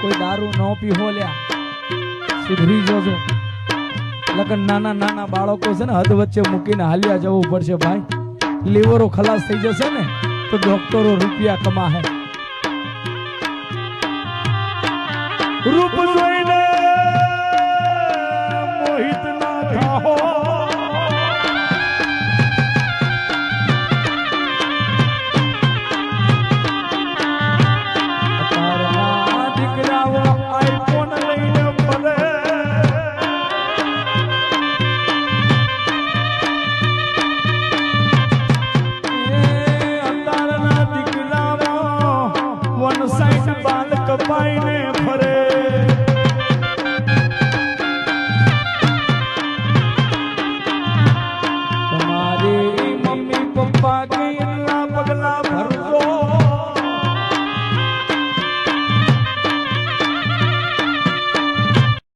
કોઈ દારૂ ન પીવો લ્યા, સુધરી જોજો. લગન નાના નાના બાળકો છે ને હદ વચ્ચે મૂકીને હાલ્યા જવું પડશે ભાઈ. લીવરો ખલાસ થઈ જશે ને તો ડોક્ટરો રૂપિયા કમાહે. રૂપ જોઈને મોહિત ના થાઓ, તારા દીકરાઓ આઈફોન લઈને ફરે. વન સાઈડ બાલ કપાઈને